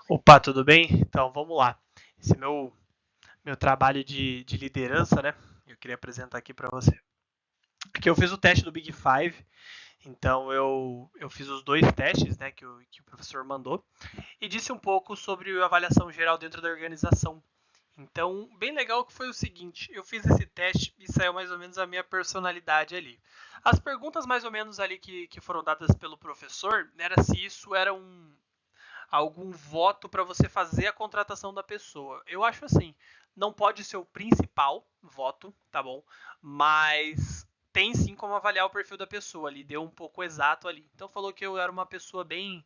Opa, tudo bem? Então vamos lá. Esse meu trabalho de liderança, né? Eu queria apresentar aqui para você. Aqui eu fiz o teste do Big Five, então eu fiz os dois testes, né, que o professor mandou, e disse um pouco sobre a avaliação geral dentro da organização. Então, bem legal que foi o seguinte, eu fiz esse teste e saiu mais ou menos a minha personalidade ali. As perguntas mais ou menos ali que foram dadas pelo professor era se isso era algum voto para você fazer a contratação da pessoa. Eu acho assim, não pode ser o principal voto, tá bom? Mas tem sim como avaliar o perfil da pessoa ali, deu um pouco exato ali. Então falou que eu era uma pessoa bem,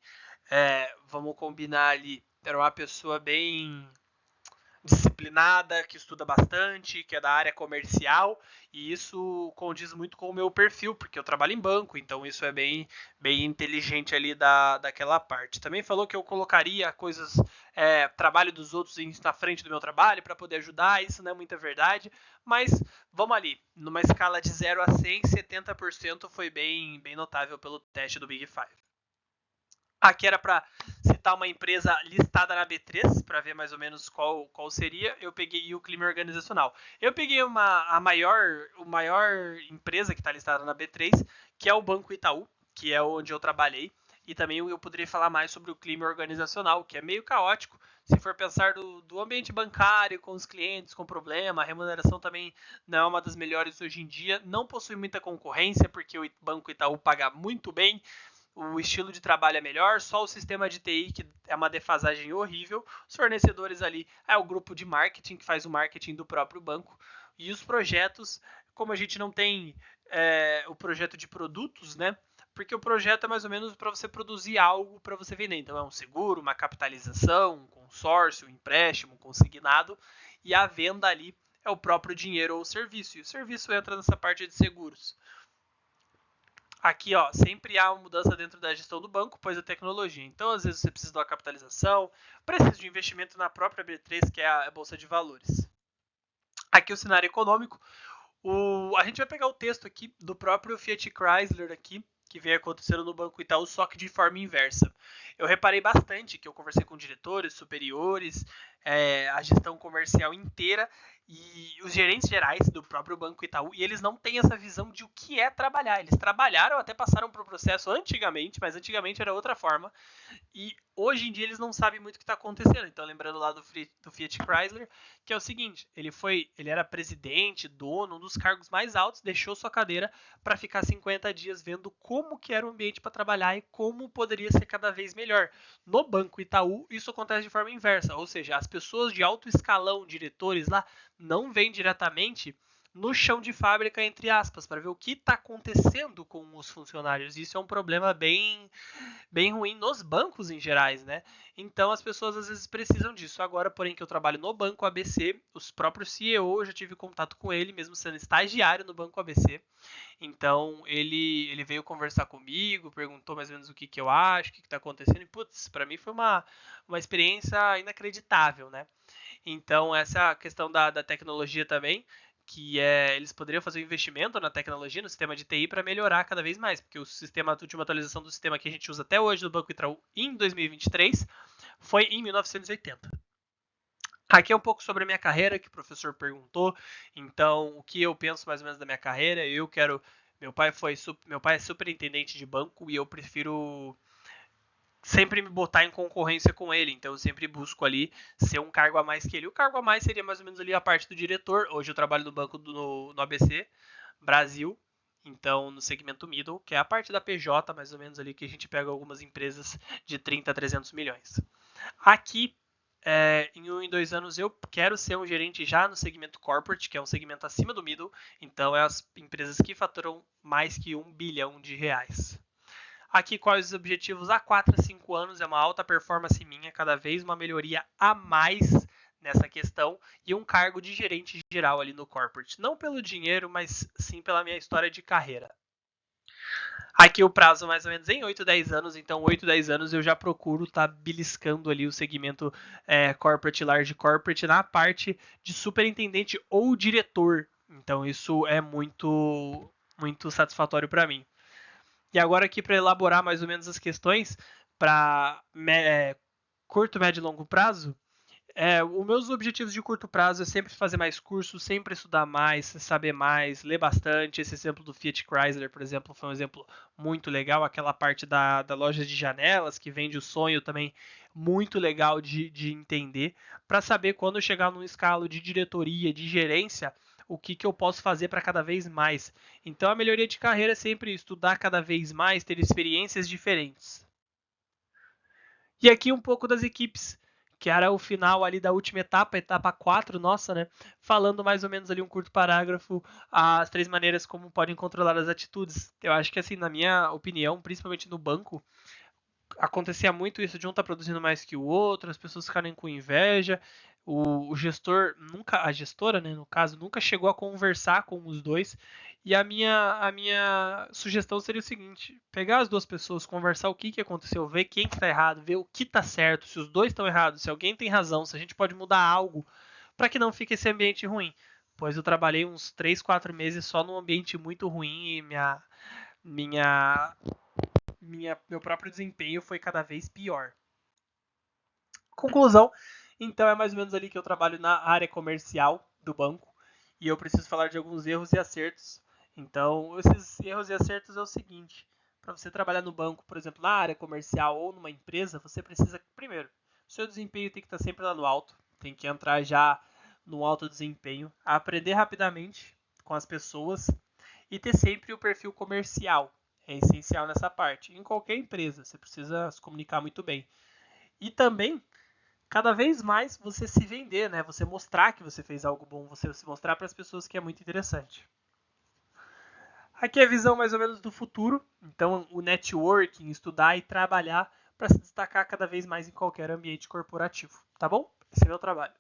vamos combinar ali, era uma pessoa bem disciplinada, que estuda bastante, que é da área comercial, e isso condiz muito com o meu perfil, porque eu trabalho em banco, então isso é bem inteligente ali daquela parte. Também falou que eu colocaria coisas, trabalho dos outros na frente do meu trabalho para poder ajudar, isso não é muita verdade, mas vamos ali, numa escala de 0 a 100, 70% foi bem notável pelo teste do Big Five. Aqui era para citar uma empresa listada na B3, para ver mais ou menos qual seria. Eu peguei o clima organizacional. Eu peguei a maior empresa que está listada na B3, que é o Banco Itaú, que é onde eu trabalhei. E também eu poderia falar mais sobre o clima organizacional, que é meio caótico. Se for pensar do ambiente bancário, com os clientes, com problema, a remuneração também não é uma das melhores hoje em dia. Não possui muita concorrência, porque o Banco Itaú paga muito bem, o estilo de trabalho é melhor, só o sistema de TI que é uma defasagem horrível, os fornecedores ali é o grupo de marketing que faz o marketing do próprio banco, e os projetos, como a gente não tem o projeto de produtos, né? Porque o projeto é mais ou menos para você produzir algo para você vender. Então é um seguro, uma capitalização, um consórcio, um empréstimo, um consignado, e a venda ali é o próprio dinheiro ou serviço. E o serviço entra nessa parte de seguros. Aqui, ó, sempre há uma mudança dentro da gestão do banco, pois a tecnologia. Então, às vezes você precisa de uma capitalização, precisa de um investimento na própria B3, que é a Bolsa de Valores. Aqui o cenário econômico. A gente vai pegar o texto aqui do próprio Fiat Chrysler aqui, que vem acontecendo no Banco Itaú, só que de forma inversa. Eu reparei bastante que eu conversei com diretores, superiores, a gestão comercial inteira e os gerentes gerais do próprio Banco Itaú, e eles não têm essa visão de o que é trabalhar. Eles trabalharam, até passaram por um processo antigamente, mas antigamente era outra forma, e hoje em dia eles não sabem muito o que está acontecendo. Então, lembrando lá do Fiat Chrysler, que é o seguinte: ele era presidente, dono, um dos cargos mais altos, deixou sua cadeira para ficar 50 dias vendo como que era o ambiente para trabalhar e como poderia ser cada vez melhor. No Banco Itaú, isso acontece de forma inversa, ou seja, as pessoas de alto escalão, diretores lá, não vêm diretamente no chão de fábrica, entre aspas, para ver o que está acontecendo com os funcionários. Isso é um problema bem ruim nos bancos em gerais, né? Então as pessoas às vezes precisam disso. Agora, porém, que eu trabalho no Banco ABC, os próprios CEO, eu já tive contato com ele, mesmo sendo estagiário no Banco ABC. Então ele veio conversar comigo, perguntou mais ou menos o que eu acho, o que está acontecendo. E, putz, para mim foi uma experiência inacreditável, né? Então, essa questão da tecnologia também, que eles poderiam fazer um investimento na tecnologia, no sistema de TI, para melhorar cada vez mais, porque a última atualização do sistema que a gente usa até hoje do Banco Itaú em 2023 foi em 1980. Aqui é um pouco sobre a minha carreira, que o professor perguntou. Então, o que eu penso mais ou menos da minha carreira? Eu quero. Meu pai é superintendente de banco e eu prefiro sempre me botar em concorrência com ele. Então eu sempre busco ali ser um cargo a mais que ele. O cargo a mais seria mais ou menos ali a parte do diretor. Hoje eu trabalho no banco no ABC Brasil. Então, no segmento middle, que é a parte da PJ, mais ou menos ali, que a gente pega algumas empresas de 30 a 300 milhões. Aqui, em 2 anos, eu quero ser um gerente já no segmento corporate, que é um segmento acima do middle. Então, é as empresas que faturam mais que R$ 1 bilhão. Aqui, quais os objetivos a 4 a 5 anos? É uma alta performance minha, cada vez uma melhoria a mais nessa questão e um cargo de gerente geral ali no corporate. Não pelo dinheiro, mas sim pela minha história de carreira. Aqui o prazo mais ou menos em 8, 10 anos, então 8, 10 anos eu já procuro estar beliscando ali o segmento corporate, large corporate, na parte de superintendente ou diretor. Então isso é muito satisfatório para mim. E agora aqui para elaborar mais ou menos as questões para curto, médio e longo prazo, os meus objetivos de curto prazo é sempre fazer mais cursos, sempre estudar mais, saber mais, ler bastante. Esse exemplo do Fiat Chrysler, por exemplo, foi um exemplo muito legal. Aquela parte da loja de janelas que vende o sonho também, muito legal de entender, para saber quando eu chegar num escalo de diretoria, de gerência, o que eu posso fazer para cada vez mais. Então a melhoria de carreira é sempre estudar cada vez mais, ter experiências diferentes. E aqui um pouco das equipes, que era o final ali da última etapa, etapa 4 nossa, né? Falando mais ou menos ali um curto parágrafo, as 3 maneiras como podem controlar as atitudes. Eu acho que assim, na minha opinião, principalmente no banco, acontecia muito isso de um estar produzindo mais que o outro, as pessoas ficarem com inveja. O gestor nunca, a gestora, né, no caso, nunca chegou a conversar com os dois. E a minha sugestão seria o seguinte: pegar as duas pessoas, conversar o que aconteceu, ver quem está errado, ver o que está certo, se os dois estão errados, se alguém tem razão, se a gente pode mudar algo para que não fique esse ambiente ruim. Pois eu trabalhei uns 3, 4 meses só num ambiente muito ruim e minha meu próprio desempenho foi cada vez pior. Conclusão, então é mais ou menos ali que eu trabalho na área comercial do banco e eu preciso falar de alguns erros e acertos. Então, esses erros e acertos é o seguinte: para você trabalhar no banco, por exemplo, na área comercial ou numa empresa, você precisa, primeiro, seu desempenho tem que estar sempre lá no alto, tem que entrar já no alto desempenho, aprender rapidamente com as pessoas e ter sempre o perfil comercial. É essencial nessa parte. Em qualquer empresa, você precisa se comunicar muito bem. E também, cada vez mais, você se vender, né? Você mostrar que você fez algo bom, você se mostrar para as pessoas que é muito interessante. Aqui é a visão mais ou menos do futuro. Então, o networking, estudar e trabalhar para se destacar cada vez mais em qualquer ambiente corporativo. Tá bom? Esse é o meu trabalho.